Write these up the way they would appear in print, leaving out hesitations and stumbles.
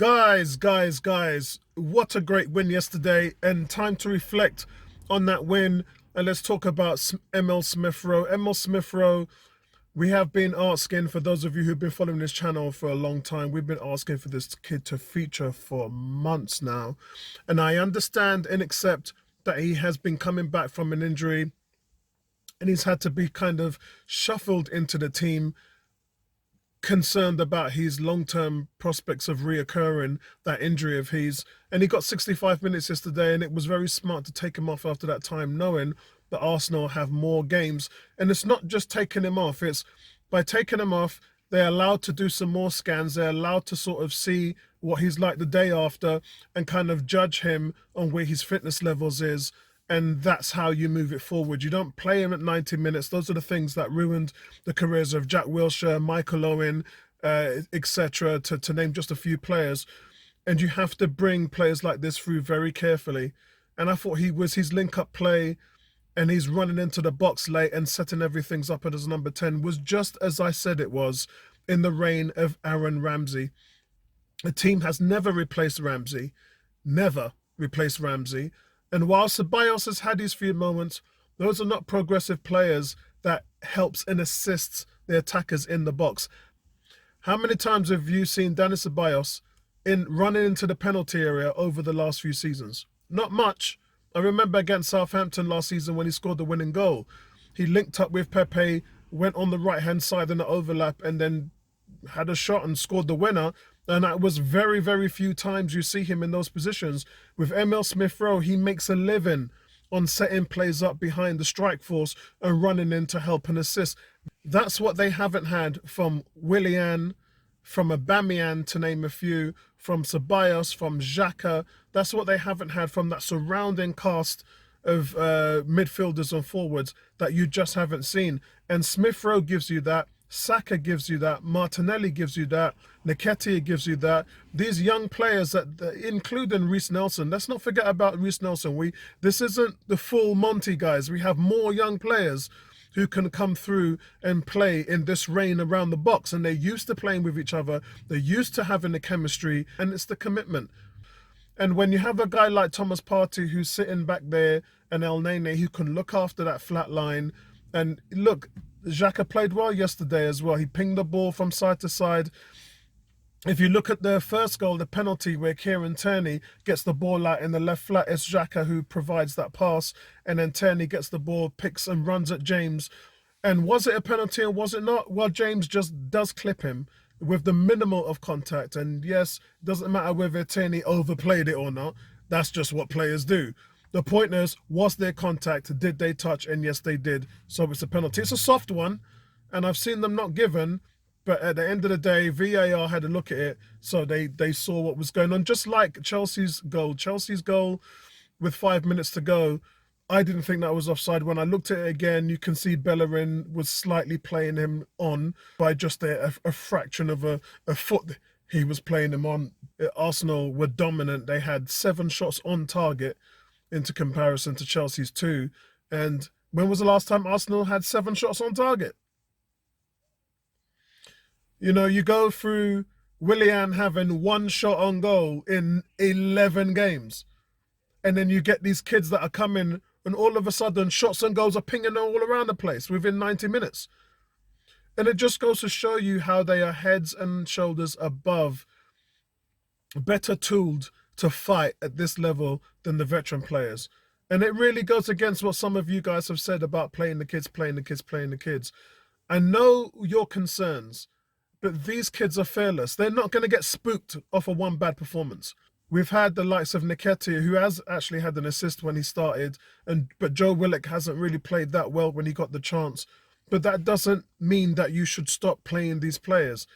Guys, what a great win yesterday, and time to reflect on that win. And let's talk about Emil Smith Rowe. Emil Smith Rowe, we have been asking, for those of you who've been following this channel for a long time, we've been asking for this kid to feature for months now. And I understand and accept that he has been coming back from an injury and he's had to be kind of shuffled into the team, concerned about his long-term prospects of reoccurring that injury of his. And he got 65 minutes yesterday, and it was very smart to take him off after that time, knowing that Arsenal have more games. And it's not just taking him off, it's by taking him off, they're allowed to do some more scans, they're allowed to sort of see what he's like the day after and kind of judge him on where his fitness levels is. And that's how you move it forward. You don't play him at 90 minutes. Those are the things that ruined the careers of Jack Wilshere, Michael Owen, etc., to name just a few players. And you have to bring players like this through very carefully. And I thought his link-up play and he's running into the box late and setting everything up as number 10 was just as I said it was in the reign of Aaron Ramsey. The team has never replaced Ramsey. Never replaced Ramsey. And while Ceballos has had his few moments, those are not progressive players that helps and assists the attackers in the box. How many times have you seen Dani Ceballos running into the penalty area over the last few seasons? Not much. I remember against Southampton last season when he scored the winning goal. He linked up with Pepe, went on the right-hand side in the overlap, and then had a shot and scored the winner. And that was very, very few times you see him in those positions. With Emil Smith Rowe, he makes a living on setting plays up behind the strike force and running in to help and assist. That's what they haven't had from Willian, from Aubameyang, to name a few, from Ceballos, from Xhaka. That's what they haven't had from that surrounding cast of midfielders and forwards that you just haven't seen. And Smith Rowe gives you that. Saka gives you that, Martinelli gives you that, Nketiah gives you that. These young players, that including Reece Nelson, let's not forget about Reece Nelson. This isn't the full Monty, guys. We have more young players who can come through and play in this reign around the box, and they're used to playing with each other, they're used to having the chemistry, and it's the commitment. And when you have a guy like Thomas Partey who's sitting back there, and El Nene who can look after that flat line, and look, Xhaka played well yesterday as well. He pinged the ball from side to side. If you look at the first goal, the penalty where Kieran Tierney gets the ball out in the left flat, it's Xhaka who provides that pass, and then Tierney gets the ball, picks and runs at James. And was it a penalty or was it not? Well, James just does clip him with the minimal of contact. And yes, it doesn't matter whether Tierney overplayed it or not. That's just what players do. The point is, was there contact? Did they touch? And yes, they did. So it's a penalty. It's a soft one, and I've seen them not given. But at the end of the day, VAR had a look at it, so they saw what was going on. Just like Chelsea's goal. Chelsea's goal with 5 minutes to go, I didn't think that was offside. When I looked at it again, you can see Bellerin was slightly playing him on by just a fraction of a foot. He was playing him on. Arsenal were dominant. They had 7 shots on target, into comparison to Chelsea's 2. And when was the last time Arsenal had 7 shots on target? You know, you go through Willian having 1 shot on goal in 11 games. And then you get these kids that are coming, and all of a sudden shots and goals are pinging all around the place within 90 minutes. And it just goes to show you how they are heads and shoulders above, better tooled to fight at this level than the veteran players. And it really goes against what some of you guys have said about playing the kids. I know your concerns, but these kids are fearless. They're not going to get spooked off of one bad performance. We've had the likes of Nketiah, who has actually had an assist when he started, but Joe Willock hasn't really played that well when he got the chance. But that doesn't mean that you should stop playing these players.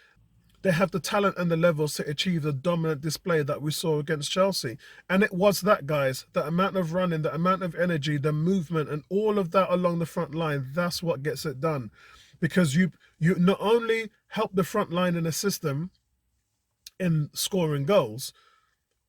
They have the talent and the levels to achieve the dominant display that we saw against Chelsea. And it was that, guys. The amount of running, the amount of energy, the movement, and all of that along the front line, that's what gets it done. Because you not only help the front line and assist them in scoring goals,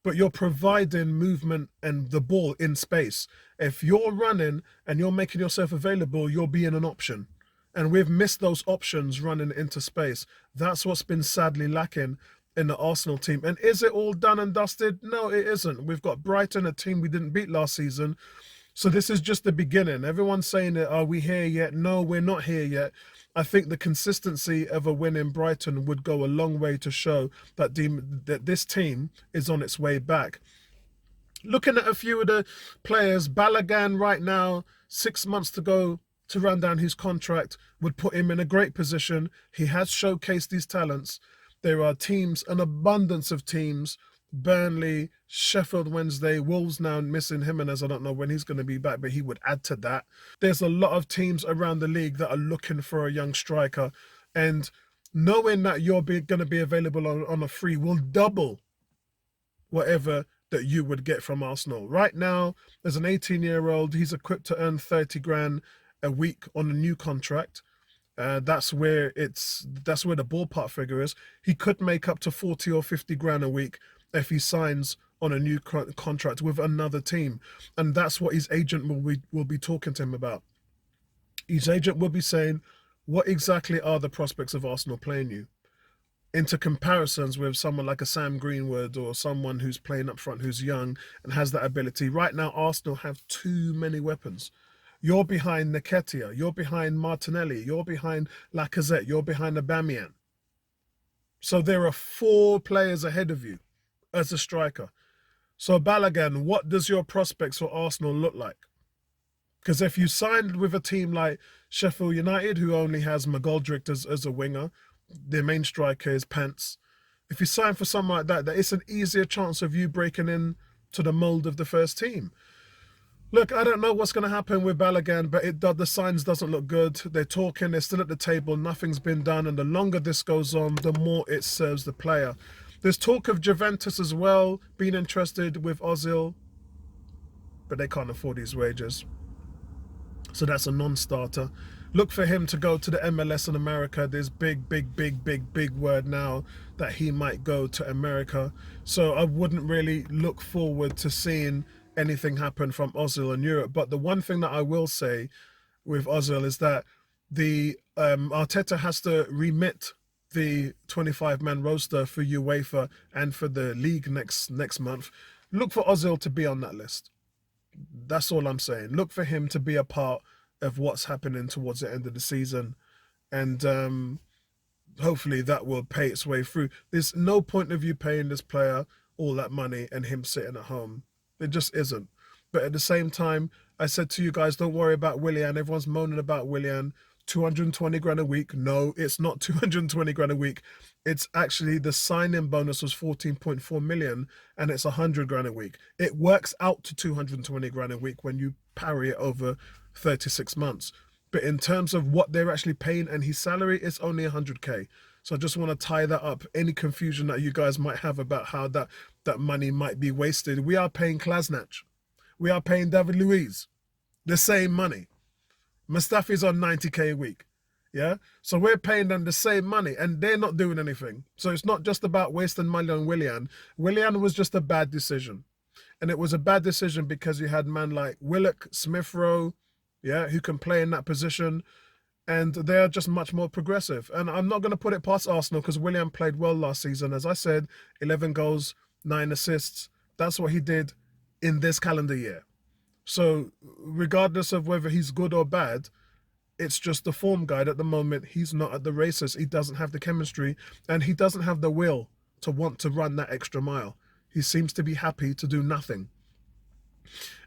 but you're providing movement and the ball in space. If you're running and you're making yourself available, you're being an option. And we've missed those options running into space. That's what's been sadly lacking. in the Arsenal team. And is it all done and dusted? No, it isn't. We've got Brighton, a team we didn't beat last season. So this is just the beginning. Everyone's saying that, are we here yet? No, we're not here yet. I think the consistency of a win in Brighton would go a long way to show that this team is on its way back. Looking at a few of the players, Balogun right now, 6 months to go to run down his contract, would put him in a great position. He has showcased his talents. There are teams, an abundance of teams, Burnley, Sheffield Wednesday, Wolves now missing Jimenez. I don't know when he's going to be back, but he would add to that. There's a lot of teams around the league that are looking for a young striker. And knowing that you're going to be available on a free will double whatever that you would get from Arsenal. Right now, as an 18-year-old, he's equipped to earn 30 grand a week on a new contract. That's where the ballpark figure is. He could make up to 40 or 50 grand a week if he signs on a new contract with another team. And that's what his agent will be talking to him about. His agent will be saying, what exactly are the prospects of Arsenal playing you? Into comparisons with someone like a Sam Greenwood or someone who's playing up front, who's young and has that ability. Right now, Arsenal have too many weapons. You're behind Nketiah, you're behind Martinelli, you're behind Lacazette, you're behind Aubameyang. So there are 4 players ahead of you as a striker. So Balogun, what does your prospects for Arsenal look like? Because if you signed with a team like Sheffield United, who only has McGoldrick as a winger, their main striker is Pence. If you sign for someone like that, it's an easier chance of you breaking in to the mould of the first team. Look, I don't know what's going to happen with Balogun, but the signs doesn't look good. They're talking, they're still at the table, nothing's been done, and the longer this goes on, the more it serves the player. There's talk of Juventus as well being interested with Ozil, but they can't afford his wages. So that's a non-starter. Look for him to go to the MLS in America. There's big word now that he might go to America. So I wouldn't really look forward to seeing anything happen from Ozil in Europe. But the one thing that I will say with Ozil is that the Arteta has to remit the 25-man roster for UEFA and for the league next month. Look for Ozil to be on that list. That's all I'm saying. Look for him to be a part of what's happening towards the end of the season. And hopefully that will pay its way through. There's no point of you paying this player all that money and him sitting at home. It just isn't. But at the same time, I said to you guys, don't worry about Willian. Everyone's moaning about Willian. 220 grand a week. No, it's not 220 grand a week. It's actually the sign-in bonus was 14.4 million and it's 100 grand a week. It works out to 220 grand a week when you parry it over 36 months. But in terms of what they're actually paying and his salary, it's only 100k. So I just want to tie that up. Any confusion that you guys might have about how that money might be wasted. We are paying Klasnach. We are paying David Luiz the same money. Mustafi's on 90k a week. Yeah? So we're paying them the same money and they're not doing anything. So it's not just about wasting money on Willian. Willian was just a bad decision. And it was a bad decision because you had man like Willock, Smith Rowe, yeah, who can play in that position. And they're just much more progressive. And I'm not going to put it past Arsenal because Willian played well last season. As I said, 11 goals, 9 assists. That's what he did in this calendar year. So regardless of whether he's good or bad, it's just the form guide at the moment. He's not at the races. He doesn't have the chemistry and he doesn't have the will to want to run that extra mile. He seems to be happy to do nothing.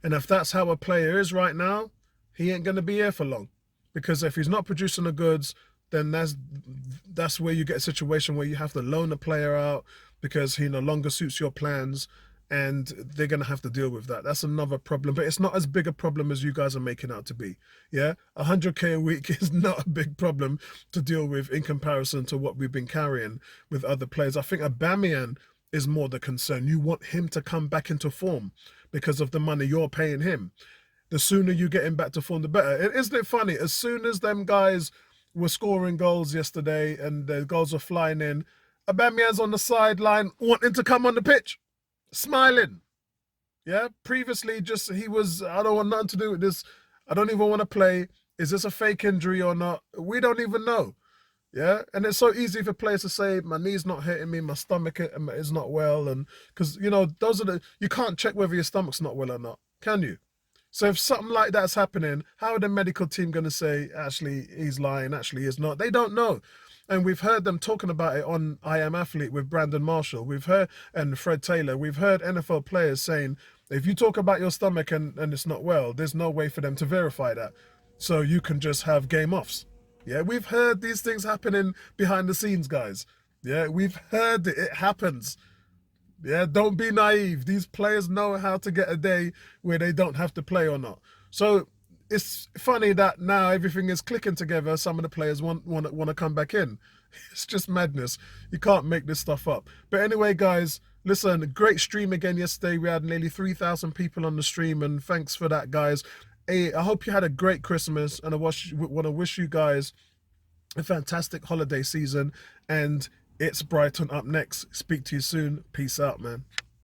And if that's how a player is right now, he ain't going to be here for long. Because if he's not producing the goods, then that's where you get a situation where you have to loan a player out because he no longer suits your plans and they're going to have to deal with that. That's another problem, but it's not as big a problem as you guys are making out to be. Yeah, 100k a week is not a big problem to deal with in comparison to what we've been carrying with other players. I think Aubameyang is more the concern. You want him to come back into form because of the money you're paying him. The sooner you get him back to form, the better. Isn't it funny? As soon as them guys were scoring goals yesterday and the goals were flying in, Aubameyang's on the sideline wanting to come on the pitch, smiling. Yeah, previously he was, I don't want nothing to do with this. I don't even want to play. Is this a fake injury or not? We don't even know. Yeah, and it's so easy for players to say, my knee's not hitting me, my stomach is not well, and because those are you can't check whether your stomach's not well or not, can you? So if something like that's happening, how are the medical team going to say, actually, he's lying, actually, he's not? They don't know. And we've heard them talking about it on I Am Athlete with Brandon Marshall. We've heard, and Fred Taylor, we've heard NFL players saying, if you talk about your stomach and it's not well, there's no way for them to verify that. So you can just have game offs. Yeah, we've heard these things happening behind the scenes, guys. Yeah, we've heard it. It happens. Yeah, don't be naive. These players know how to get a day where they don't have to play or not. So it's funny that now everything is clicking together. Some of the players want to come back in. It's just madness. You can't make this stuff up. But anyway, guys, listen, great stream again yesterday. We had nearly 3,000 people on the stream, and thanks for that, guys. Hey, I hope you had a great Christmas, and I want to wish you guys a fantastic holiday season. And it's Brighton up next. Speak to you soon. Peace out, man.